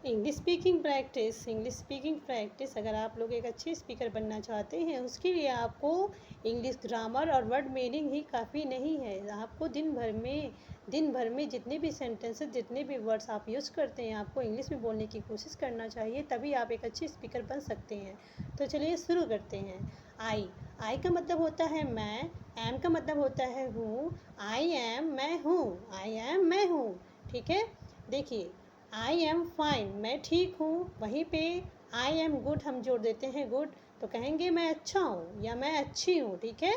English speaking practice अगर आप लोग एक अच्छे स्पीकर बनना चाहते हैं उसके लिए आपको इंग्लिश ग्रामर और वर्ड मीनिंग ही काफ़ी नहीं है। आपको दिन भर में जितने भी सेंटेंसेस जितने भी वर्ड्स आप यूज़ करते हैं आपको इंग्लिश में बोलने की कोशिश करना चाहिए, तभी आप एक अच्छे स्पीकर बन सकते हैं। तो चलिए शुरू करते हैं। आई का मतलब होता है मैं, एम का मतलब होता है हूँ, आई एम मैं हूँ, आई एम मैं हूँ। ठीक है, देखिए आई एम फाइन मैं ठीक हूँ, वहीं पे आई एम गुड हम जोड़ देते हैं गुड, तो कहेंगे मैं अच्छा हूँ या मैं अच्छी हूँ। ठीक है,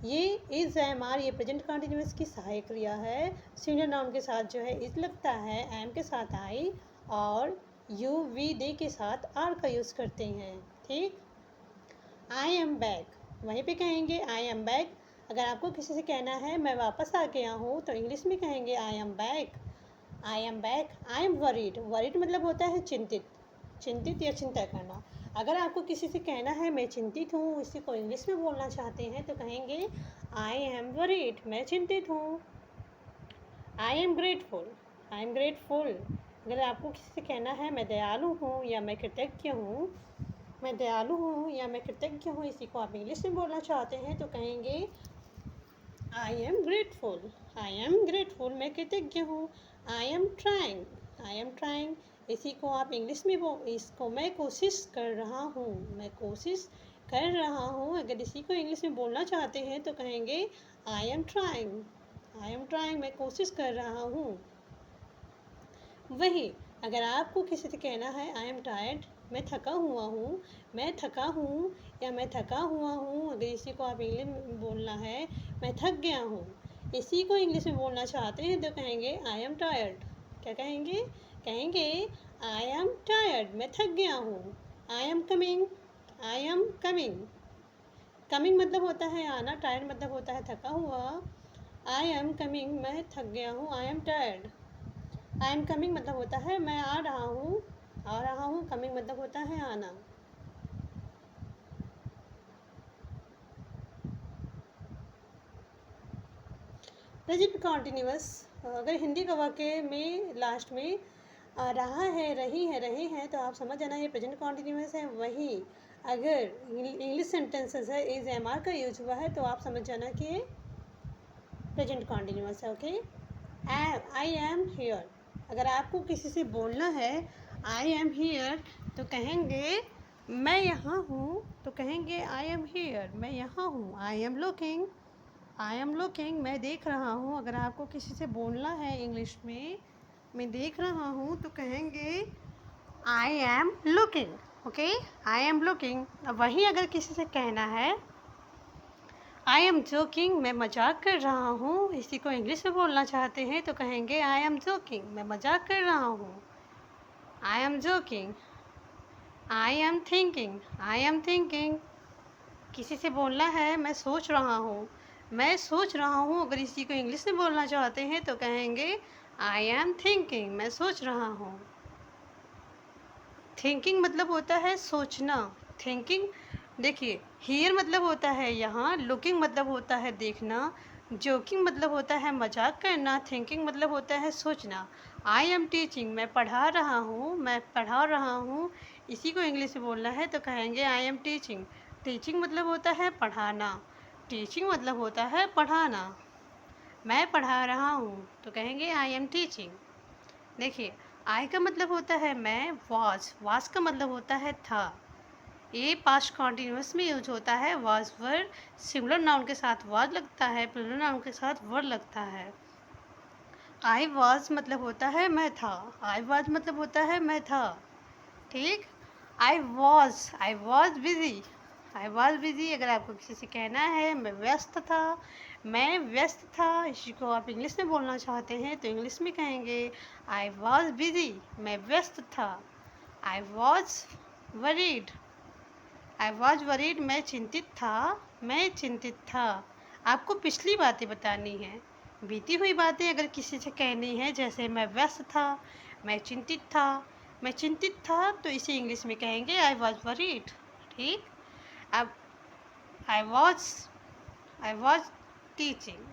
ये इज़ एम आर ये प्रेजेंट कंटिन्यूअस की सहायक क्रिया है। सिंगुलर नाउन के साथ जो है इज लगता है, एम के साथ आई और यू वी दे के साथ आर का यूज़ करते हैं। ठीक, आई एम बैक वहीं पे कहेंगे आई एम बैक। अगर आपको किसी से कहना है मैं वापस आ गया हूँ तो इंग्लिश में कहेंगे I am back. I am back. I am worried, worried मतलब होता है चिंतित, चिंतित या चिंता करना। अगर आपको किसी से कहना है मैं चिंतित हूँ, इसी को इंग्लिश में बोलना चाहते हैं तो कहेंगे आई एम वरीड मैं चिंतित हूँ। I am grateful, I am grateful. अगर आपको किसी से कहना है मैं दयालु हूँ या मैं कृतज्ञ हूँ, मैं दयालु हूँ या मैं कृतज्ञ हूँ, इसी को आप इंग्लिश में बोलना चाहते हैं तो कहेंगे I am grateful, I am grateful मैं कृतज्ञ हूँ। I am trying, I am trying, इसी को आप इंग्लिश में इसको मैं कोशिश कर रहा हूँ, मैं कोशिश कर रहा हूँ। अगर इसी को इंग्लिश में बोलना चाहते हैं तो कहेंगे I am trying, I am trying मैं कोशिश कर रहा हूँ। वही अगर आपको किसी से कहना है आई एम टायर्ड मैं थका हुआ हूँ, मैं थका हूँ या मैं थका हुआ हूँ, अगर इसी को आप इंग्लिश में बोलना है मैं थक गया हूँ, इसी को इंग्लिश में बोलना चाहते हैं तो कहेंगे आई एम टायर्ड। क्या कहेंगे, कहेंगे आई एम टायर्ड मैं थक गया हूँ। I am coming, I am coming, coming मतलब होता है आना, टायर्ड मतलब होता है थका हुआ। आई एम कमिंग मैं थक गया हूँ, I am tired. I am coming मतलब होता है मैं आ रहा हूँ, आ रहा हूँ, कमिंग मतलब होता है आना। प्रेजेंट कॉन्टिन्यूअस अगर हिंदी का वाक्य में लास्ट में रहा है, रही है, रहे हैं तो आप समझ जाना ये प्रेजेंट कॉन्टिन्यूअस है। वही अगर इंग्लिश सेंटेंसेस है इज एम आर का यूज हुआ है तो आप समझ जाना कि ये प्रेजेंट कॉन्टिन्यूअस है। ओके, आई एम हियर अगर आपको किसी से बोलना है आई एम हियर तो कहेंगे मैं यहाँ हूँ, तो कहेंगे आई एम हियर मैं यहाँ हूँ। I am looking, I am looking मैं देख रहा हूँ। अगर आपको किसी से बोलना है इंग्लिश में मैं देख रहा हूँ तो कहेंगे I am looking. Okay, I am looking. वहीं अगर किसी से कहना है आई एम जोकिंग मैं मजाक कर रहा हूँ, इसी को इंग्लिश में बोलना चाहते हैं तो कहेंगे आई एम जोकिंग मैं मजाक कर रहा हूँ। I am joking. I am thinking, I am thinking, किसी से बोलना है मैं सोच रहा हूँ, मैं सोच रहा हूँ, अगर इसी को इंग्लिश में बोलना चाहते हैं तो कहेंगे आई एम थिंकिंग मैं सोच रहा हूँ। थिंकिंग मतलब होता है सोचना, थिंकिंग। देखिए हियर मतलब होता है यहाँ, लुकिंग मतलब होता है देखना, जोकिंग मतलब होता है मजाक करना, थिंकिंग मतलब होता है सोचना। आई एम टीचिंग मैं पढ़ा रहा हूँ, मैं पढ़ा रहा हूँ, इसी को इंग्लिश में बोलना है तो कहेंगे आई एम टीचिंग। टीचिंग मतलब होता है पढ़ाना, टीचिंग मतलब होता है पढ़ाना। मैं पढ़ा रहा हूँ तो कहेंगे आई एम टीचिंग। देखिए आई का मतलब होता है मैं, वाज का मतलब होता है था। ये पास्ट कॉन्टिन्यूस में यूज होता है। वाज वर्ड सिंगुलर नाउन के साथ वाज लगता है, प्लूरल नाउन के साथ वर लगता है। आई वाज मतलब होता है मैं था, आई वाज मतलब होता है मैं था। ठीक, I was busy, I was busy अगर आपको किसी से कहना है मैं व्यस्त था, मैं व्यस्त था, इसी को आप इंग्लिश में बोलना चाहते हैं तो इंग्लिश में कहेंगे आई वॉज बिजी मैं व्यस्त था। I was worried, I was worried मैं चिंतित था, मैं चिंतित था। आपको पिछली बातें बतानी हैं, बीती हुई बातें अगर किसी से कहनी है, जैसे मैं व्यस्त था, मैं चिंतित था, मैं चिंतित था, तो इसे इंग्लिश में कहेंगे आई वॉज वरीड। ठीक, अब I was teaching,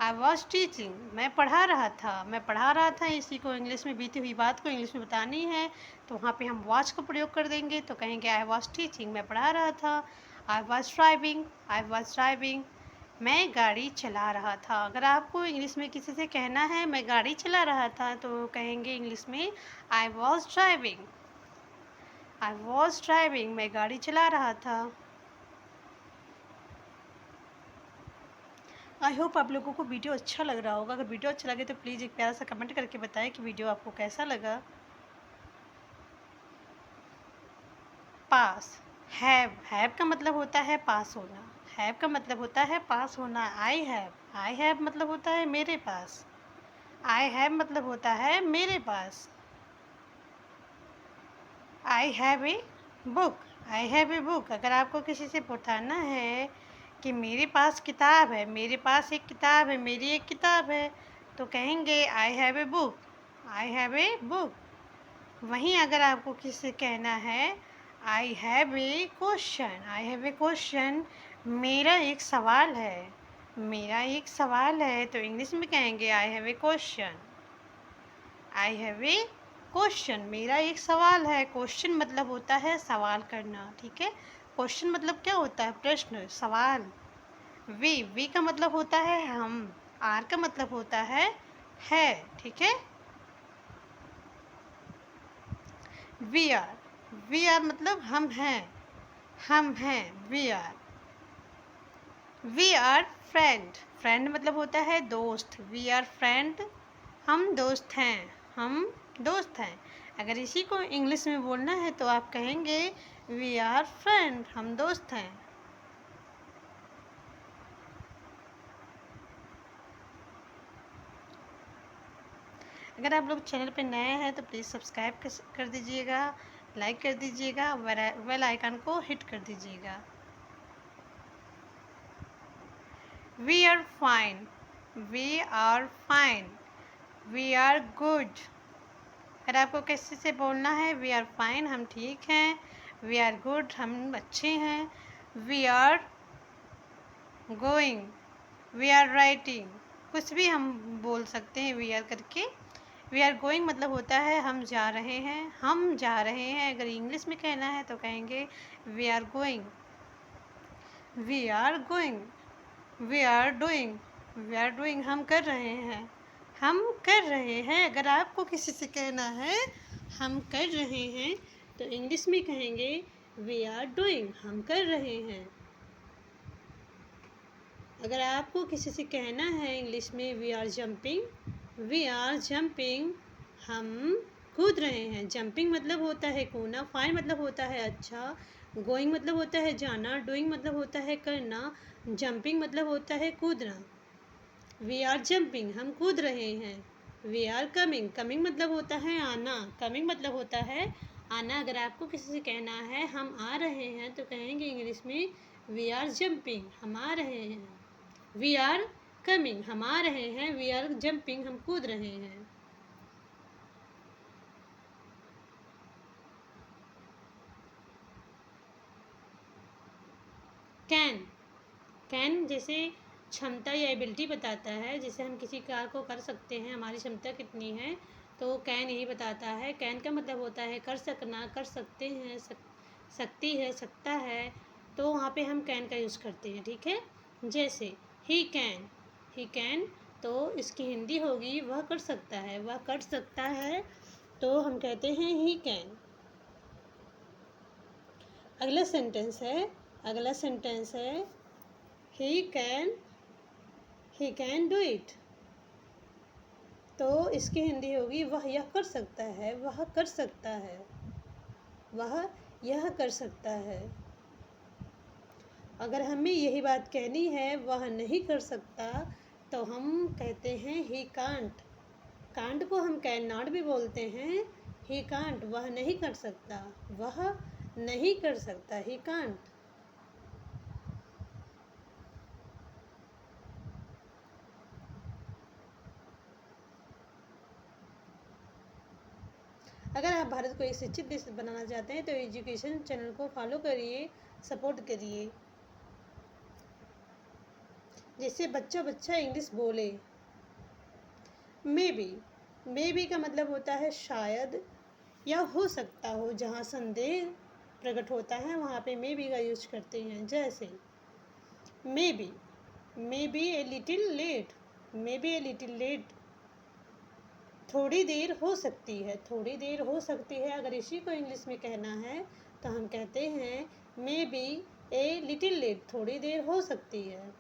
I was teaching, मैं पढ़ा रहा था, मैं पढ़ा रहा था। इसी को इंग्लिश में, बीती हुई बात को इंग्लिश में बतानी है तो वहाँ पे हम वॉच का प्रयोग कर देंगे। तो कहेंगे आई वॉज टीचिंग, मैं पढ़ा रहा था। I was driving, I was driving, मैं गाड़ी चला रहा था। अगर आपको इंग्लिश में किसी से कहना है मैं गाड़ी चला रहा था तो कहेंगे इंग्लिश में I was driving, I was driving, मैं गाड़ी चला रहा था। आई होप आप लोगों को वीडियो अच्छा लग रहा होगा। अगर वीडियो अच्छा लगे तो प्लीज़ एक प्यारा सा कमेंट करके बताएं कि वीडियो आपको कैसा लगा। पास, हैव का मतलब होता है पास होना, हैव का मतलब होता है पास होना। आई हैव मतलब होता है मेरे पास, आई हैव मतलब होता है मेरे पास। I have a book, I have a book, अगर आपको किसी से बताना है कि मेरे पास किताब है, मेरे पास एक किताब है, मेरी एक किताब है, तो कहेंगे आई have a book, I have a book. वहीं अगर आपको किसी से कहना है आई have A question, I have A question, मेरा एक सवाल है, मेरा एक सवाल है, तो इंग्लिश में कहेंगे आई have A question, I have A question, मेरा एक सवाल है। क्वेश्चन मतलब होता है सवाल करना, ठीक है। क्वेश्चन मतलब क्या होता है? प्रश्न, सवाल। वी का मतलब होता है हम, आर का मतलब होता है, ठीक है। वी आर मतलब हम हैं, हम हैं, वी आर फ्रेंड, फ्रेंड मतलब होता है दोस्त, वी आर फ्रेंड, हम दोस्त हैं, हम दोस्त हैं। अगर इसी को इंग्लिश में बोलना है तो आप कहेंगे वी आर फ्रेंड, हम दोस्त हैं। अगर आप लोग चैनल पे नए हैं तो प्लीज़ सब्सक्राइब कर दीजिएगा, लाइक कर दीजिएगा, बेल आइकन को हिट कर दीजिएगा। We are fine, we are fine, we are good. अगर आपको किसी से बोलना है वी आर फाइन, हम ठीक हैं, वी आर गुड, हम अच्छे हैं, we are going, we are writing, कुछ भी हम बोल सकते हैं वी आर करके। वी आर गोइंग मतलब होता है हम जा रहे हैं, हम जा रहे हैं। अगर इंग्लिश में कहना है तो कहेंगे we are going, we are going, we are doing, we are doing, हम कर रहे हैं, हम कर रहे हैं। अगर आपको किसी से कहना है हम कर रहे हैं तो इंग्लिश में कहेंगे वी आर डूइंग, हम कर रहे हैं। अगर आपको किसी से कहना है इंग्लिश में we are jumping, we are jumping, हम कूद रहे हैं। जंपिंग मतलब होता है कूदना, फाइन मतलब होता है अच्छा, गोइंग मतलब होता है जाना, डूइंग मतलब होता है करना, जंपिंग मतलब होता है कूदना। वी आर जंपिंग, हम कूद रहे हैं। वी आर कमिंग, कमिंग मतलब होता है आना, कमिंग मतलब होता है आना। अगर आपको किसी से कहना है हम आ रहे हैं तो कहेंगे इंग्लिश में वी आर जंपिंग, हम आ रहे हैं। वी आर कमिंग, हम आ रहे हैं, वी आर जंपिंग, हम कूद रहे हैं। कैन, कैन जैसे क्षमता या एबिलिटी बताता है, जैसे हम किसी कार्य को कर सकते हैं, हमारी क्षमता कितनी है, तो कैन यही बताता है। कैन का मतलब होता है कर सकना, कर सकते हैं, सकती है, सकता है, तो वहाँ पे हम कैन का यूज़ करते हैं, ठीक है। जैसे ही कैन, ही कैन, तो इसकी हिंदी होगी वह कर सकता है, वह कर सकता है, तो हम कहते हैं ही कैन। अगला सेंटेंस है, अगला सेंटेंस है ही कैन डू इट, तो इसकी हिंदी होगी वह यह कर सकता है, वह कर सकता है, वह यह कर सकता है। अगर हमें यही बात कहनी है वह नहीं कर सकता तो हम कहते हैं ही कांट, कांट को हम कैन नॉट भी बोलते हैं। ही कांट, वह नहीं कर सकता, वह नहीं कर सकता, ही कांट। अगर आप भारत को एक शिक्षित देश बनाना चाहते हैं तो एजुकेशन चैनल को फॉलो करिए, सपोर्ट करिए। जिससे बच्चा बच्चा इंग्लिश बोले। मे बी का मतलब होता है शायद या हो सकता हो। जहाँ संदेह प्रकट होता है वहाँ पे मे बी का यूज करते हैं। जैसे maybe a little late, maybe a little late, थोड़ी देर हो सकती है, थोड़ी देर हो सकती है। अगर इसी को इंग्लिश में कहना है तो हम कहते हैं maybe a little late, थोड़ी देर हो सकती है।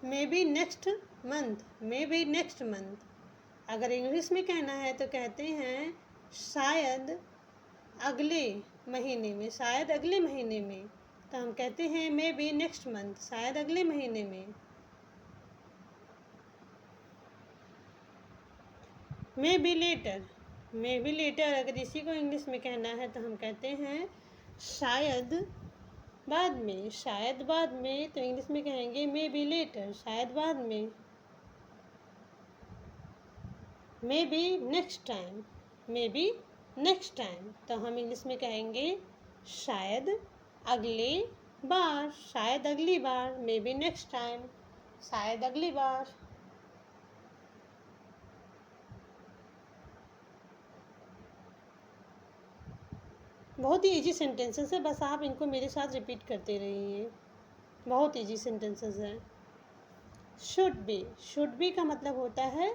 Maybe next month, maybe next month, अगर इंग्लिश में कहना है तो कहते हैं शायद अगले महीने में, शायद अगले महीने में, तो हम कहते हैं मे बी नेक्स्ट मंथ, शायद अगले महीने में। Maybe later, maybe later, अगर इसी को इंग्लिश में कहना है तो हम कहते हैं शायद बाद में, शायद बाद में, तो इंग्लिश में कहेंगे मे बी लेटर, शायद बाद में। Maybe next time, may be next time, तो हम इंग्लिश में कहेंगे शायद अगले बार, शायद अगली बार, मे बी नेक्स्ट टाइम, शायद अगली बार। बहुत ही इजी सेंटेंसेस है, बस आप इनको मेरे साथ रिपीट करते रहिए। बहुत इजी सेंटेंसेस हैं। शुड बी का मतलब होता है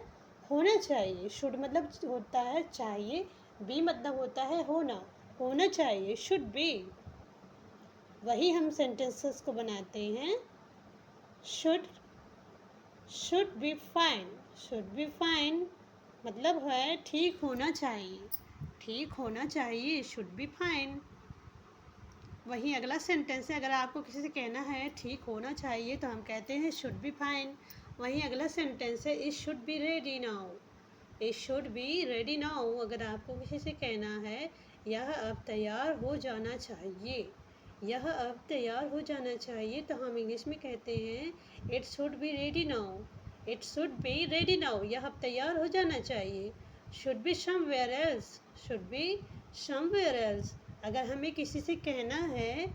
होना चाहिए। शुड मतलब होता है चाहिए, बी मतलब होता है होना, होना चाहिए, शुड बी। वही हम सेंटेंसेस को बनाते हैं। Should be fine, should be fine मतलब है ठीक होना चाहिए, ठीक होना चाहिए, शुड बी फाइन। वहीं अगला सेंटेंस है, अगर आपको किसी से कहना है ठीक होना चाहिए तो हम कहते हैं शुड बी फाइन। वहीं अगला सेंटेंस है it should be ready now, it should be ready now, अगर आपको किसी से कहना है यह अब तैयार हो जाना चाहिए, यह अब तैयार हो जाना चाहिए, तो हम इंग्लिश में कहते हैं it should be ready now, it should be ready now, यह अब तैयार हो जाना चाहिए। Should be somewhere else, should be somewhere else, अगर हमें किसी से कहना है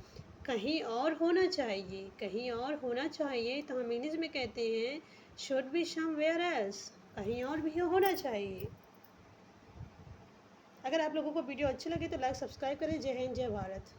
कहीं और होना चाहिए, कहीं और होना चाहिए, तो हम इंग्लिश में कहते हैं शुड बी समवेयर एल्स, कहीं और भी होना चाहिए। अगर आप लोगों को वीडियो अच्छी लगे तो लाइक सब्सक्राइब करें। जय हिंद, जय भारत।